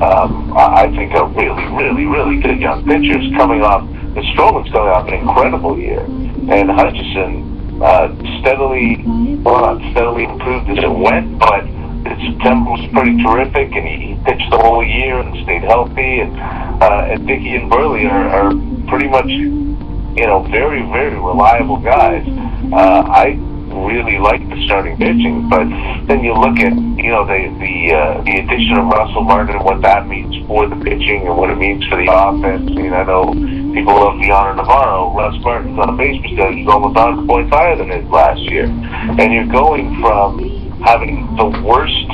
I think are really, really, really good young pitchers coming off. The Stroman's coming off an incredible year, and Hutchison steadily improved as it went, but September was pretty terrific, and he pitched the whole year and stayed healthy, and Dickey and Burley are pretty much, very, very reliable guys. I really like the starting pitching, but then you look at, the addition of Russell Martin and what that means for the pitching and what it means for the offense. I mean, I know people love Deanna Navarro. Russ Martin's on a base percentage is almost 100 points higher than his last year. And you're going from having the worst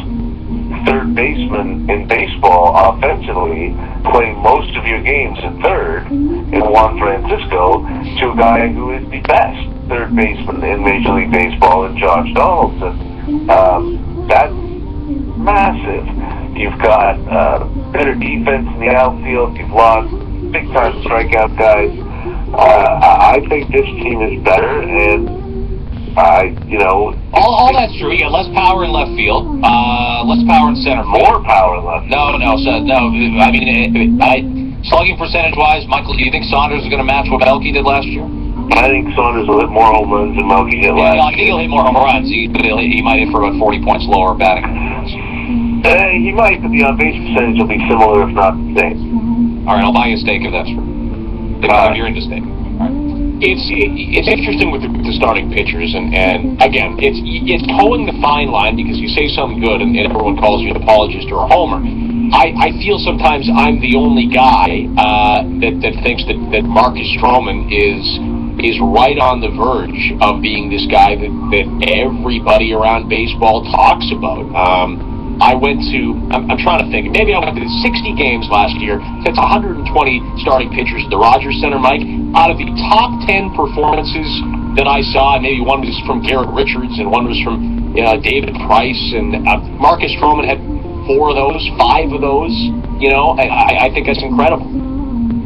third baseman in baseball offensively playing most of your games in third in Juan Francisco to a guy who is the best third baseman in Major League Baseball in Josh Donaldson. That's massive. You've got better defense in the outfield. You've lost big-time strikeout guys. I think this team is better, and all that's true. You got less power in left field, less power in center field. More power in left field. No. I mean, slugging percentage-wise, Michael, do you think Saunders is going to match what Melky did last year? I think Saunders will hit more home runs than Melky did last year. I think he'll hit more home runs. He might hit for about 40 points lower batting. He might, but the on-base percentage will be similar, if not the same. All right, I'll buy you a steak if that's true. If you're into steak. All right. It's interesting with the starting pitchers, and again, it's towing the fine line because you say something good and everyone calls you an apologist or a homer. I feel sometimes I'm the only guy that thinks that Marcus Stroman is right on the verge of being this guy that everybody around baseball talks about. I'm trying to think, maybe I went to 60 games last year. That's 120 starting pitchers at the Rogers Center, Mike. Out of the top 10 performances that I saw, maybe one was from Garrett Richards and one was from David Price, and Marcus Stroman had 4 of those, 5 of those. I think that's incredible.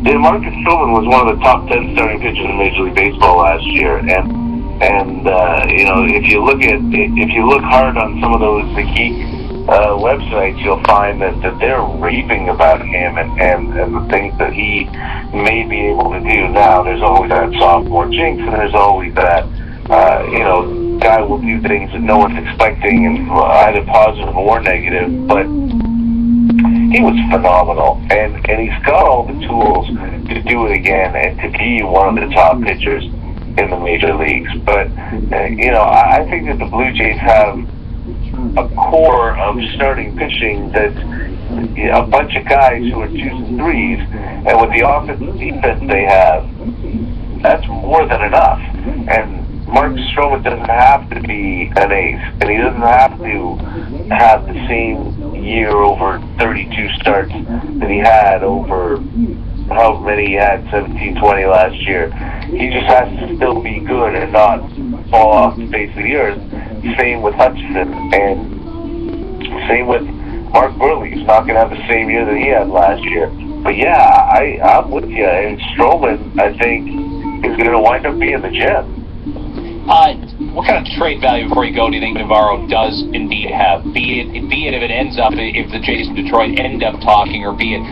Yeah, Marcus Stroman was one of the top 10 starting pitchers in Major League Baseball last year, and if you look hard on some of the geek websites, you'll find that they're raving about him and the things that he may be able to do. Now, there's always that sophomore jinx, and there's always that, guy will do things that no one's expecting, and either positive or negative, but he was phenomenal, and he's got all the tools to do it again and to be one of the top pitchers in the major leagues. But, I think that the Blue Jays have a core of starting pitching that's a bunch of guys who are 2s and 3s, and with the offense and defense they have, that's more than enough. And Marcus Stroman doesn't have to be an ace, and he doesn't have to have the same year over 32 starts that he had over however many he had, 17-20 last year. He just has to still be good and not fall off the face of the earth. Same with Hutchison, and same with Mark Burley. He's not going to have the same year that he had last year. But yeah, I'm with you. And Stroman, I think, is going to wind up being the gem. What kind of trade value before you go do you think Navarro does indeed have? Be it if it ends up, if the Jays in Detroit end up talking, or be it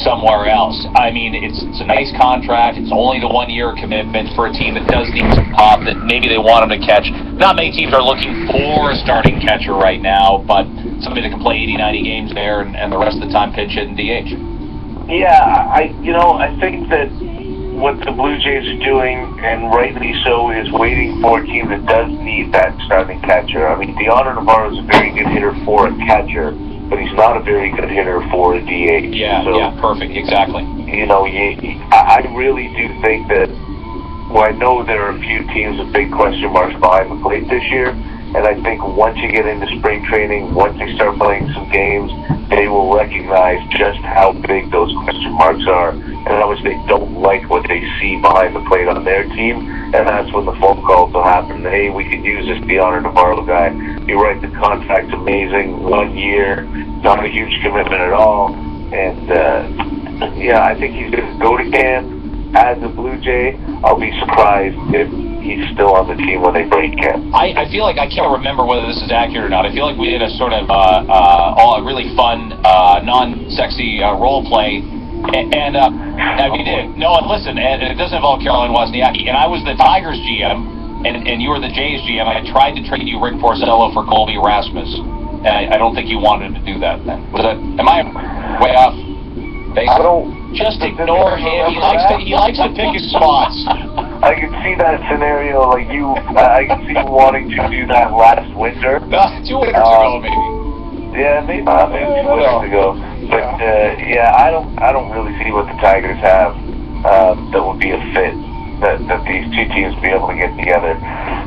somewhere else. I mean, it's a nice contract. It's only the 1-year commitment for a team that does need some pop that maybe they want him to catch. Not many teams are looking for a starting catcher right now, but somebody that can play 80, 90 games there and the rest of the time pitch it in DH. Yeah, I think that what the Blue Jays are doing, and rightly so, is waiting for a team that does need that starting catcher. I mean, Deanna Navarro is a very good hitter for a catcher, but he's not a very good hitter for a DH. Yeah, perfect, exactly. I really do think that, I know there are a few teams with big question marks behind the plate this year, and I think once you get into spring training, once they start playing some games, they will recognize just how big those question marks are, and how much they don't like what they see behind the plate on their team, and that's when the phone calls will happen. Hey, we could use this Deanna Navarro guy. You're right, the contract's amazing, 1 year, not a huge commitment at all, and I think he's going to go to camp as a Blue Jay. I'll be surprised if he's still on the team when they break camp. I feel like I can't remember whether this is accurate or not. I feel like we did a sort of all really fun, non-sexy role play, and we did. No, and listen, and it doesn't involve Caroline Wozniacki, and I was the Tigers GM, and you were the Jays GM. I tried to trade you Rick Porcello for Colby Rasmus, and I don't think you wanted to do that then. Am I way off base? I don't. Just ignore him. He likes to pick his spots. I can see that scenario, like you. I can see you wanting to do that last winter. 2 winters ago, maybe. Yeah, maybe 2 winters ago. But yeah, I don't really see what the Tigers have that would be a fit that these two teams be able to get together.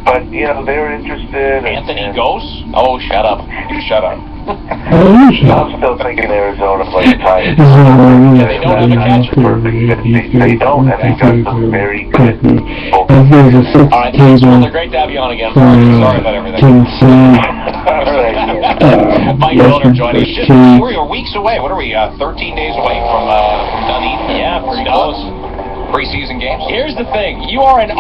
But you know, they're interested. Anthony Ghost? Oh, shut up! Shut up. I'm still thinking Arizona plays the Tigers. Yeah, they don't have a catcher. They don't, and they got some very good. Alright, well, they're great to have you on again. Sorry about everything. Mike Miller joining us. We're weeks away. What are we, 13 days away from Dunedin? Yeah, pretty close. Preseason games. Here's the thing. You are an